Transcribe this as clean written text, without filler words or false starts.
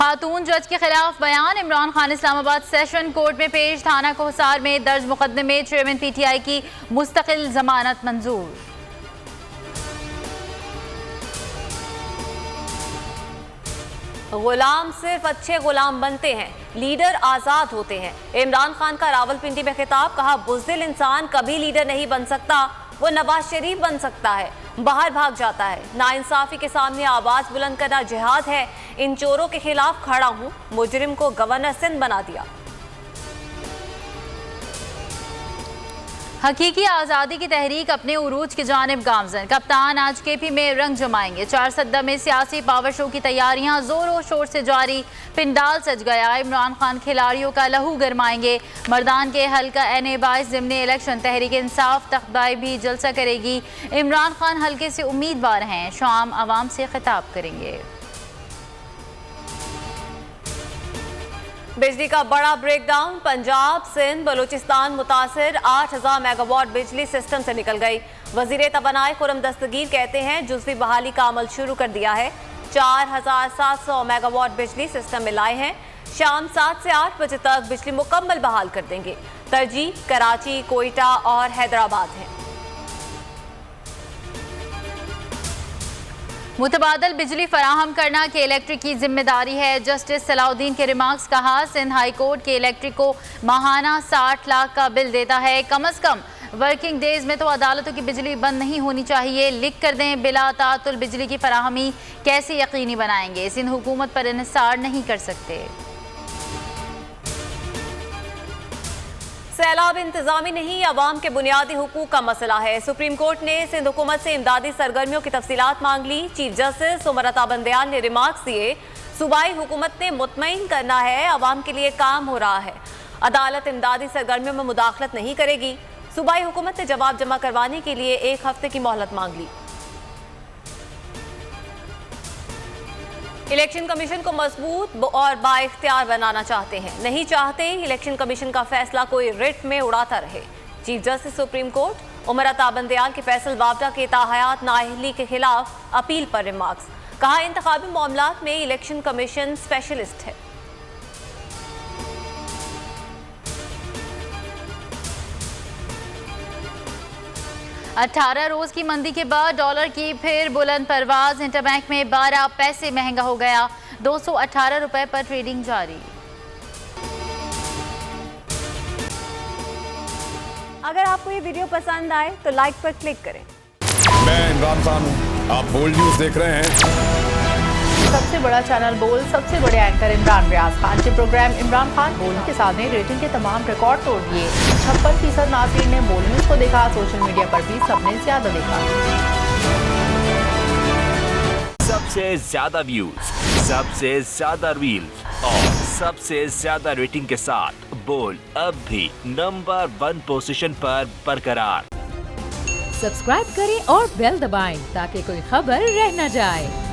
खातून जज के खिलाफ बयान। इमरान खान इस्लामाबाद सेशन कोर्ट में पेश। थाना कोहसार में दर्ज मुकदमे। चेयरमैन पीटीआई की मुस्तकिल जमानत मंजूर। गुलाम सिर्फ अच्छे गुलाम बनते हैं, लीडर आजाद होते हैं। इमरान खान का रावलपिंडी में खिताब। कहा, बुज़दिल इंसान कभी लीडर नहीं बन सकता, वो नवाज शरीफ बन सकता है, बाहर भाग जाता है। नाइंसाफी के सामने आवाज बुलंद करना जिहाद है। इन चोरों के खिलाफ खड़ा हूं। मुजरिम को गवर्नर सिंध बना दिया। हकीकी आज़ादी की तहरीक अपने उरूज की जानिब गामजन। कप्तान आज केपी में रंग जमाएंगे। 4 सद्दा में सियासी पावर शो की तैयारियां जोरों शोर से जारी। पिंडाल सज गया। इमरान खान खिलाड़ियों का लहू गरमाएंगे। मर्दान के हल्का NA-22 ज़िमनी इलेक्शन तहरीक इंसाफ तख्ताई भी जलसा करेगी। इमरान खान हल्के से उम्मीदवार हैं। शाम आवाम से खिताब करेंगे। बिजली का बड़ा ब्रेकडाउन। पंजाब, सिंध, बलूचिस्तान मुतासिर। 8000 मेगावाट बिजली सिस्टम से निकल गई। वजीर तवानाई खुर्रम दस्तगीर कहते हैं जुज़वी बहाली का अमल शुरू कर दिया है। 4700 मेगावाट बिजली सिस्टम में लाए हैं। शाम 7 से 8 बजे तक बिजली मुकम्मल बहाल कर देंगे। तरजीह कराची, कोयटा और हैदराबाद है। मुतबादल बिजली फराहम करना के इलेक्ट्रिक की जिम्मेदारी है। जस्टिस सलाउद्दीन के रिमार्क्स। कहा, सिंध हाई कोर्ट के इलेक्ट्रिक को माहाना 60 लाख का बिल देता है। कम अज कम वर्किंग डेज में तो अदालतों की बिजली बंद नहीं होनी चाहिए। लिख कर दें, बिला तातुल बिजली की फराहमी कैसे यकीनी बनाएंगे। सिंध हुकूमत पर इन्हिसार नहीं कर सकते। सैलाब इंतजामी नहीं, अवाम के बुनियादी हुकूक का मसला है। सुप्रीम कोर्ट ने सिंध हुकूमत से इमदादी सरगर्मियों की तफसीलात मांग ली। चीफ जस्टिस उमरता बंदयाल ने रिमार्क्स दिए। सूबाई हुकूमत ने मुतमईन करना है, अवाम के लिए काम हो रहा है। अदालत इमदादी सरगर्मियों में मुदाखलत नहीं करेगी। सूबाई हुकूमत ने जवाब जमा करवाने के लिए 1 हफ्ते की मोहलत मांग ली। इलेक्शन कमीशन को मजबूत और बाइख्तियार बनाना चाहते हैं। नहीं चाहते इलेक्शन कमीशन का फैसला कोई रिट में उड़ाता रहे। Chief justice supreme court उमरता Bandial के फैसल वापडा के ताहयात नाअहली के खिलाफ अपील पर रिमार्क्स। कहा, इंतखाबी मामलात में इलेक्शन कमीशन स्पेशलिस्ट है। अठारह रोज की मंदी के बाद डॉलर की फिर बुलंद परवाज। इंटरबैंक में 12 पैसे महंगा हो गया। 218 रुपए पर ट्रेडिंग जारी। अगर आपको ये वीडियो पसंद आए तो लाइक पर क्लिक करें। मैं इमरान खान हूँ, आप बोल्ड न्यूज देख रहे हैं। सबसे बड़ा चैनल बोल, सबसे बड़े एंकर इमरान रियाज खान के प्रोग्राम इमरान खान बोल के साथ ने रेटिंग के तमाम रिकॉर्ड तोड़ दिए। 56% नाज़रीन ने बोल न्यूज को देखा। सोशल मीडिया पर भी सबने ज्यादा देखा। सबसे ज्यादा व्यूज, सबसे ज्यादा रील्स और सबसे ज्यादा रेटिंग के साथ बोल अब भी नंबर 1 पोजीशन पर बरकरार। सब्सक्राइब करें और बेल दबाएं ताकि कोई खबर रह न जाए।